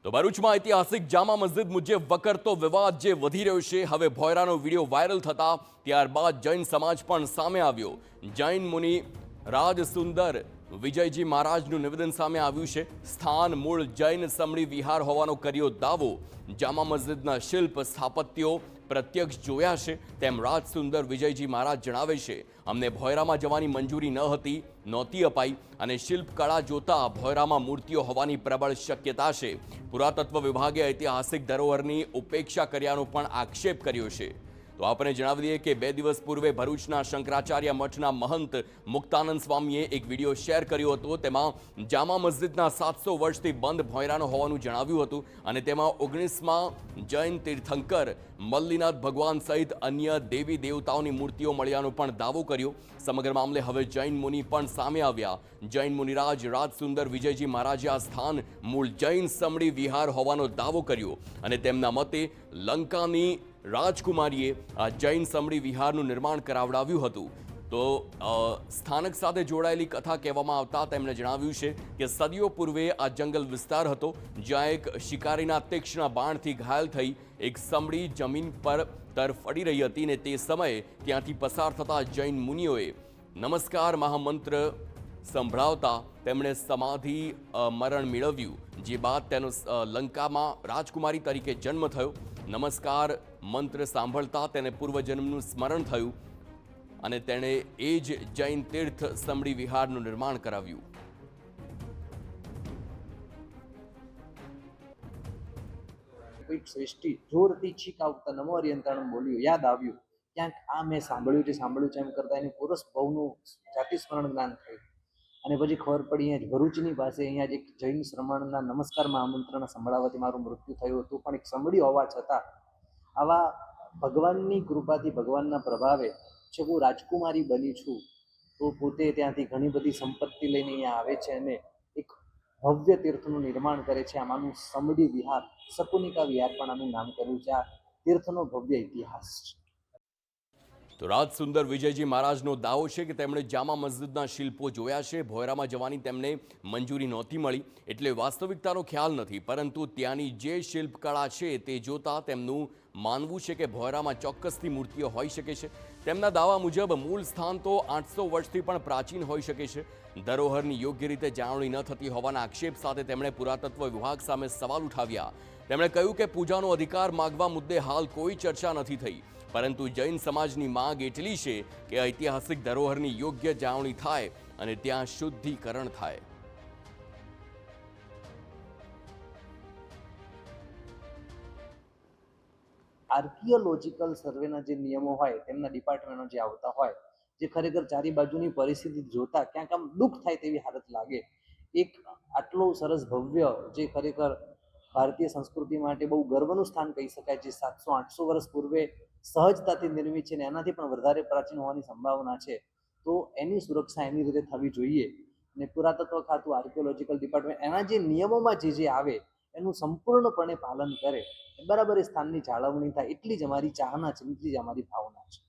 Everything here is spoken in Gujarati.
તો ભરૂચમાં ઐતિહાસિક જામા મસ્જિદ મુજબ વકરતો વિવાદ જે વધી રહ્યો છે, હવે ભોયરાનો વિડીયો વાયરલ થતા ત્યારબાદ જૈન સમાજ પણ સામે આવ્યો। જૈન મુનિ રાજસુંદર વિજયજી મહારાજનું નિવેદન સામે આવ્યું છે। સ્થાન મૂળ જૈન સમણી વિહાર હોવાનો કર્યો દાવો। જામા મસ્જિદના શિલ્પ સ્થાપત્યો પ્રત્યક્ષ જોયા છે તેમ રાજસુંદર વિજયજી મહારાજ જણાવે છે। અમને ભોયરામાં જવાની મંજૂરી નહોતી અપાઈ અને શિલ્પકળા જોતા ભોયરામાં મૂર્તિઓ હોવાની પ્રબળ શક્યતા છે। પુરાતત્વ વિભાગે ઐતિહાસિક ધરોહરની ઉપેક્ષા કર્યાનો પણ આક્ષેપ કર્યો છે। તો આપણે જણાવી દઈએ કે 2 દિવસ પૂર્વે ભરૂચના શંકરાચાર્ય મઠના મહંત મુક્તાનંદ સ્વામીએ એક વિડીયો શેર કર્યો હતો। તેમાં જામા મસ્જિદના 700 વર્ષથી બંધ ભોયરાનો હોવાનું જણાવ્યું હતું અને તેમાં 19માં જૈન તીર્થંકર મલ્લીનાથ ભગવાન સહિત અન્ય દેવી દેવતાઓની મૂર્તિઓ મળ્યાનો પણ દાવો કર્યો। સમગ્ર મામલે હવે જૈન મુનિ પણ સામે આવ્યા। જૈન મુનિરાજ રાજસુંદર વિજયજી મહારાજે આ સ્થાન મૂળ જૈન સમણી વિહાર હોવાનો દાવો કર્યો અને તેમના મતે લંકાની રાજકુમારીએ આ જૈન સમણી વિહારનું નિર્માણ કરાવડાવ્યું હતું। તો સ્થાનક સાથે જોડાયેલી કથા કહેવામાં આવતા તેમણે જણાવ્યું છે કે સદીઓ પૂર્વે આ જંગલ વિસ્તાર હતો જ્યાં એક શિકારીના તીક્ષ્ણ બાણથી ઘાયલ થઈ એક સમડી જમીન પર તરફડી રહી હતી અને તે સમયે ત્યાંથી પસાર થતા જૈન મુનિઓએ નમસ્કાર મહામંત્ર સંભળાવતા તેમણે સમાધિ મરણ મેળવ્યું। જે બાદ તેનો લંકામાં રાજકુમારી તરીકે જન્મ થયો। નમસ્કાર મંત્ર સાંભળતા તેને પૂર્વજન્મનું સ્મરણ થયું અને તેણે એ જ જૈન તીર્થ સમડી વિહારનું નિર્માણ કરાવ્યું। કોઈક શ્રેષ્ઠી જોરથી છીક આવતા નમો હરિયંતાણું બોલ્યું, યાદ આવ્યું ક્યાંક આ મેં સાંભળ્યું છે એમ કરતા એને પુરુષ ભવનું જાતિ સ્મરણ જ્ઞાન થયું અને પછી ખબર પડી અહીંયા ભરૂચની પાસે અહીંયા જ એક જૈન શ્રમણના નમસ્કારમાં આમંત્રણ સંભળાવવાથી મારું મૃત્યુ થયું હતું। પણ એક સમડી હોવા છતાં આવા ભગવાનની કૃપાથી ભગવાનના પ્રભાવે છે હું રાજકુમારી બની છું તો પોતે ત્યાંથી ઘણી બધી સંપત્તિ લઈને અહીંયા આવે છે અને એક ભવ્ય તીર્થનું નિર્માણ કરે છે। આમાંનું સમડી વિહાર શકુનિકા વિહાર પણ આનું નામ કર્યું છે। આ તીર્થનો ભવ્ય ઇતિહાસ છે। તો રાજસુંદર વિજયજી મહારાજનો દાવો છે કે તેમણે જામા મસ્જિદના શિલ્પો જોયા છે। ભોયરામાં જવાની તેમને મંજૂરી નહોતી મળી એટલે વાસ્તવિકતાનો ખ્યાલ નથી, પરંતુ ત્યાંની જે શિલ્પકળા છે તે જોતા તેમનું માનવું છે કે ભોયરામાં ચોક્કસથી મૂર્તિઓ હોઈ શકે છે। તેમના દાવા મુજબ મૂળ સ્થાન તો 800 વર્ષથી પણ પ્રાચીન હોઈ શકે છે। ધરોહરની યોગ્ય રીતે જાળવણી ન થતી હોવાના આક્ષેપ સાથે તેમણે પુરાતત્વ વિભાગ સામે સવાલ ઉઠાવ્યા। તેમણે કહ્યું કે પૂજાનો અધિકાર માગવા મુદ્દે હાલ કોઈ ચર્ચા નથી થઈ, પરંતુ જૈન સમાજની માંગ એટલી છે કે ઐતિહાસિક ધરોહરની યોગ્ય જાળવણી થાય અને ત્યાં શુદ્ધિકરણ થાય। આર્કિયોલોજીકલ સર્વેના જે નિયમો હોય તેમના ડિપાર્ટમેન્ટો જે આવતા હોય જે ખરેખર ચારી બાજુની પરિસ્થિતિ જોતા ક્યાંક આમ દુઃખ થાય તેવી હાલત લાગે। એક આટલો સરસ ભવ્ય જે ખરેખર ભારતીય સંસ્કૃતિ માટે બહુ ગર્વનું સ્થાન કહી શકાય, જે 700-800 વર્ષ પૂર્વે સહજતાથી નિર્મિત છે અને એનાથી પણ વધારે પ્રાચીન હોવાની સંભાવના છે, તો એની સુરક્ષા એની રીતે થવી જોઈએ અને પુરાતત્વ ખાતું આર્કિયોલોજીકલ ડિપાર્ટમેન્ટ એના જે નિયમોમાં જે આવે એનું સંપૂર્ણપણે પાલન કરે, બરાબર એ સ્થાનની જાળવણી થાય એટલી જ અમારી ચાહના છે, એટલી જ અમારી ભાવના છે।